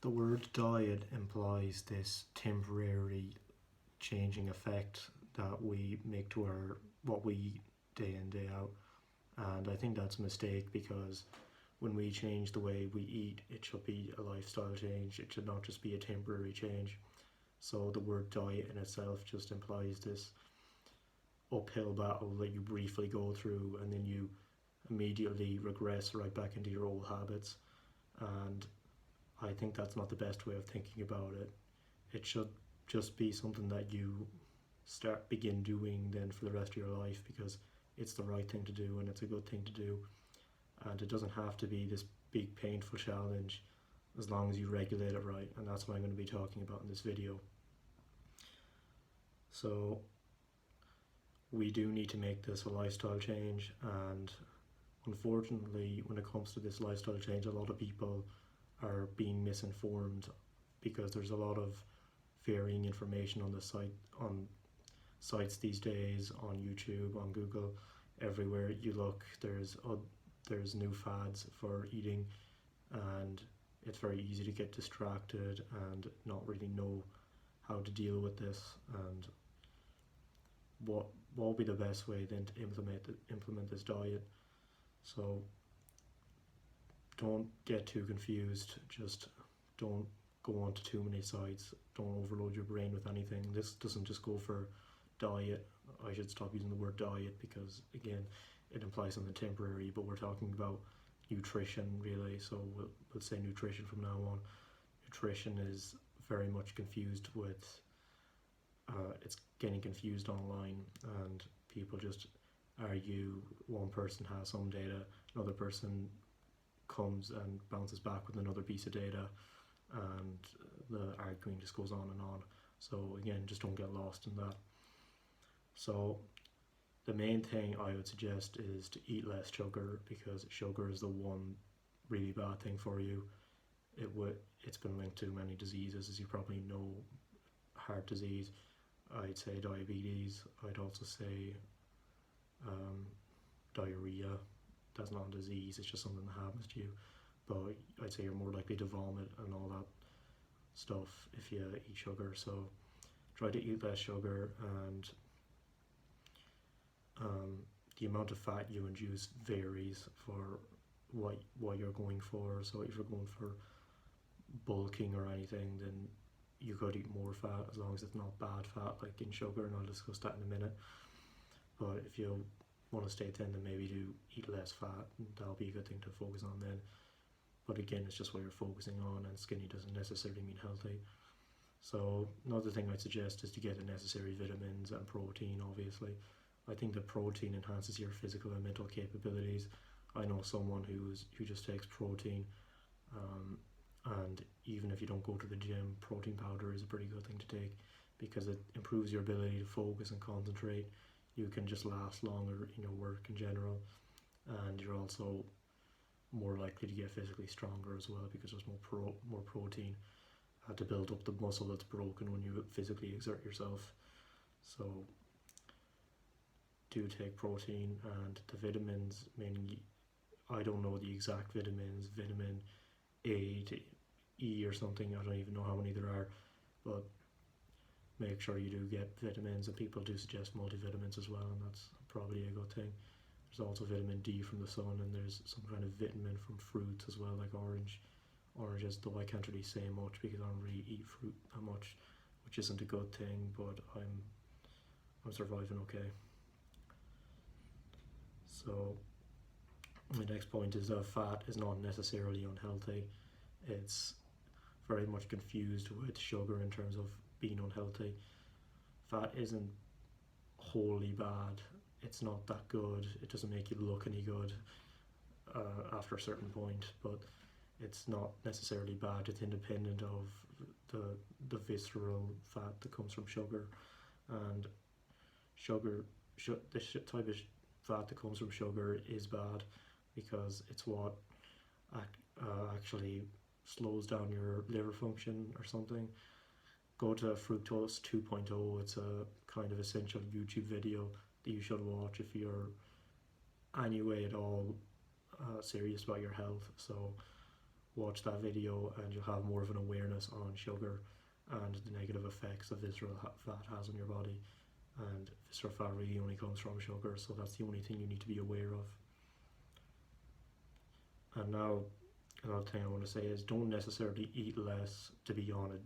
The word diet implies this temporary changing effect that we make to our what we eat day in day out, and I think that's a mistake because when we change the way we eat, it should be a lifestyle change. It should not just be a temporary change. So the word diet in itself just implies this uphill battle that you briefly go through and then you immediately regress right back into your old habits. And I think that's not the best way of thinking about it. It should just be something that you begin doing then for the rest of your life because it's the right thing to do and it's a good thing to do. And it doesn't have to be this big painful challenge as long as you regulate it right. And that's what I'm going to be talking about in this video. So we do need to make this a lifestyle change, and unfortunately when it comes to this lifestyle change, a lot of people are being misinformed because there's a lot of varying information on the site, on sites these days, on YouTube, on Google, everywhere you look there's new fads for eating, and it's very easy to get distracted and not really know how to deal with this and what will be the best way then to implement this diet. So don't get too confused, just don't go onto too many sites, don't overload your brain with anything. This doesn't just go for diet. I should stop using the word diet because again it implies something temporary, but we're talking about nutrition really, so we'll say nutrition from now on. Nutrition is very much confused with it's getting confused online, and people just argue. One person has some data, another person comes and bounces back with another piece of data, and the arguing just goes on and on. So again, just don't get lost in that. So the main thing I would suggest is to eat less sugar, because sugar is the one really bad thing for you. It's been linked to many diseases, as you probably know. Heart disease, I'd say diabetes, I'd also say diarrhea. That's not a disease, it's just something that happens to you. But I'd say you're more likely to vomit and all that stuff if you eat sugar. So try to eat less sugar, and the amount of fat you induce varies for what you're going for. So if you're going for bulking or anything, then you could eat more fat as long as it's not bad fat like in sugar, and I'll discuss that in a minute. But if you want to stay thin, then maybe do eat less fat, and that'll be a good thing to focus on then. But again, it's just what you're focusing on, and skinny doesn't necessarily mean healthy. So another thing I'd suggest is to get the necessary vitamins and protein. Obviously, I think that protein enhances your physical and mental capabilities. I know someone who just takes protein, and even if you don't go to the gym, protein powder is a pretty good thing to take because it improves your ability to focus and concentrate. You can just last longer in your work in general, and you're also more likely to get physically stronger as well because there's more protein to build up the muscle that's broken when you physically exert yourself. So do take protein, and the vitamins, mainly, I don't know the exact vitamins, vitamin A to E or something, I don't even know how many there are, but make sure you do get vitamins, and people do suggest multivitamins as well, and that's probably a good thing. There's also vitamin D from the sun, and there's some kind of vitamin from fruits as well, like oranges, though I can't really say much because I don't really eat fruit that much, which isn't a good thing, but I'm surviving okay. So the next point is that fat is not necessarily unhealthy. It's very much confused with sugar in terms of being unhealthy. Fat isn't wholly bad. It's not that good. It doesn't make you look any good after a certain point, but it's not necessarily bad. It's independent of the visceral fat that comes from sugar, and this type of fat that comes from sugar is bad because it's what actually slows down your liver function or something. Go to Fructose 2.0. It's a kind of essential YouTube video that you should watch if you're anyway at all serious about your health. So watch that video and you'll have more of an awareness on sugar and the negative effects that visceral fat has on your body. And visceral fat really only comes from sugar, so that's the only thing you need to be aware of. And now, another thing I want to say is don't necessarily eat less to be on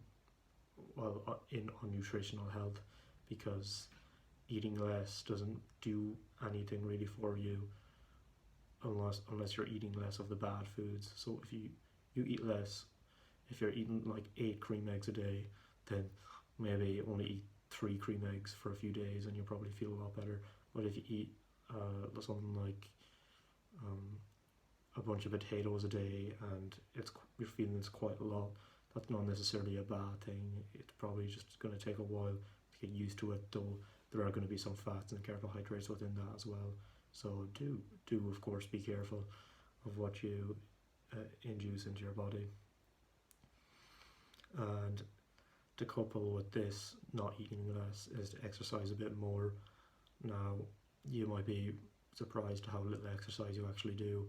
nutritional health, because eating less doesn't do anything really for you unless you're eating less of the bad foods. So if you eat less, if you're eating like 8 cream eggs a day, then maybe only eat 3 cream eggs for a few days and you'll probably feel a lot better. But if you eat something like a bunch of potatoes a day and you're feeling it's quite a lot, that's not necessarily a bad thing. It's probably just going to take a while to get used to it, though there are going to be some fats and carbohydrates within that as well. So do of course be careful of what you induce into your body. And to couple with this not eating less is to exercise a bit more. Now you might be surprised how little exercise you actually do,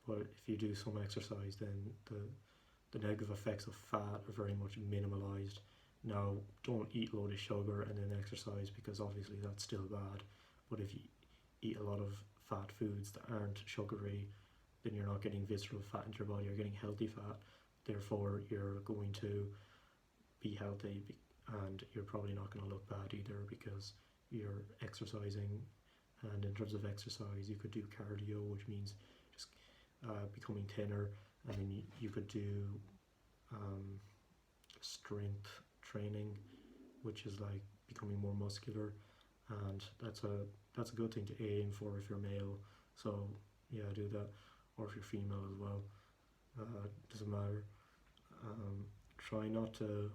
but if you do some exercise, then the negative effects of fat are very much minimalized. Now don't eat a load of sugar and then exercise, because obviously that's still bad, but if you eat a lot of fat foods that aren't sugary, then you're not getting visceral fat into your body, you're getting healthy fat, therefore you're going to be healthy, and you're probably not going to look bad either because you're exercising. And in terms of exercise, you could do cardio, which means just becoming thinner, and then you could do strength training, which is like becoming more muscular, and that's a good thing to aim for if you're male. So yeah, do that, or if you're female as well, doesn't matter. Try not to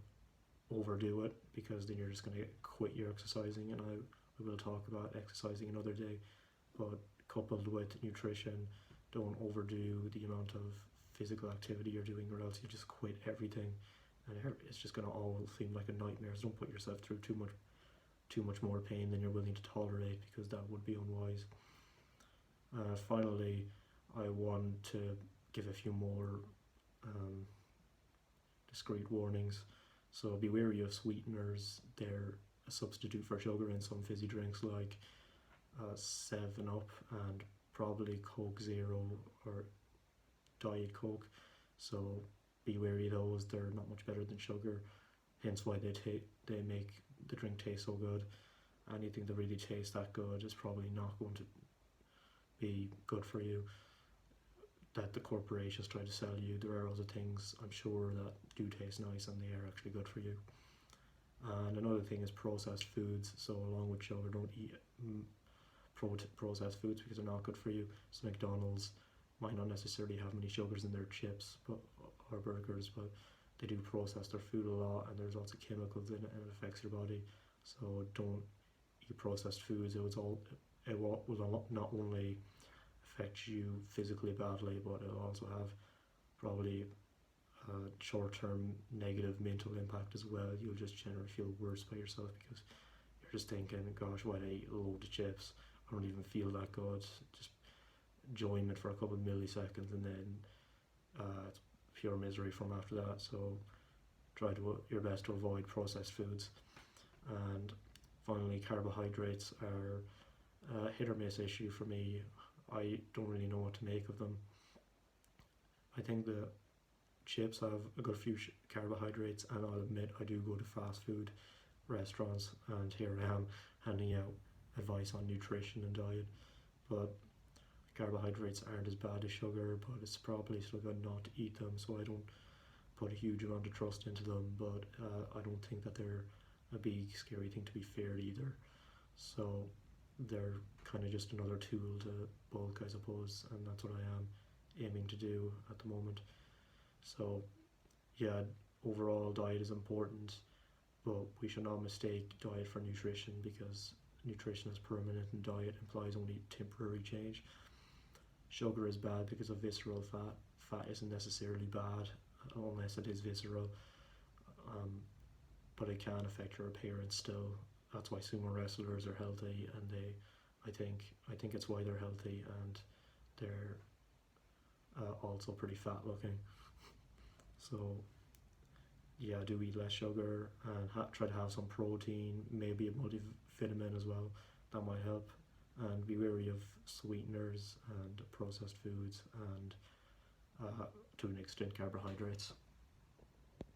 overdo it, because then you're just going to quit your exercising, and I will talk about exercising another day. But coupled with nutrition, don't overdo the amount of physical activity you're doing, or else you just quit everything and it's just going to all seem like a nightmare. So don't put yourself through too much more pain than you're willing to tolerate, because that would be unwise. Finally, I want to give a few more discreet warnings. So be wary of sweeteners. They're a substitute for sugar in some fizzy drinks like 7-Up and probably Coke Zero or Diet Coke. So be wary of those. They're not much better than sugar, hence why they make the drink taste so good. Anything that really tastes that good is probably not going to be good for you, that the corporations try to sell you. There are other things, I'm sure, that do taste nice and they are actually good for you. And another thing is processed foods. So along with sugar, don't eat processed foods, because they're not good for you. So McDonald's might not necessarily have many sugars in their chips or burgers, but they do process their food a lot, and there's lots of chemicals in it, and it affects your body. So don't eat processed foods. It will not only affect you physically badly, but it'll also have probably a short-term negative mental impact as well. You'll just generally feel worse by yourself, because you're just thinking, gosh, why did I eat a load of chips? I don't even feel that good. Just enjoyment for a couple of milliseconds, and then it's pure misery from after that. So try your best to avoid processed foods. And finally, carbohydrates are a hit or miss issue for me. I don't really know what to make of them. I think the chips have a good few carbohydrates, and I'll admit I do go to fast food restaurants, and here I am handing out advice on nutrition and diet, but carbohydrates aren't as bad as sugar, but it's probably still good not to eat them, so I don't put a huge amount of trust into them. But I don't think that they're a big scary thing to be fair either, so they're kind of just another tool to bulk, I suppose, and that's what I am aiming to do at the moment. So yeah, overall diet is important, but we should not mistake diet for nutrition, because nutrition is permanent and diet implies only temporary change. Sugar is bad because of visceral fat. Fat isn't necessarily bad unless it is visceral, but it can affect your appearance still. That's why sumo wrestlers are healthy, and I think it's why they're healthy, and they're also pretty fat looking. So yeah, do eat less sugar and try to have some protein, maybe a multivitamin as well. That might help. And be wary of sweeteners and processed foods and to an extent carbohydrates.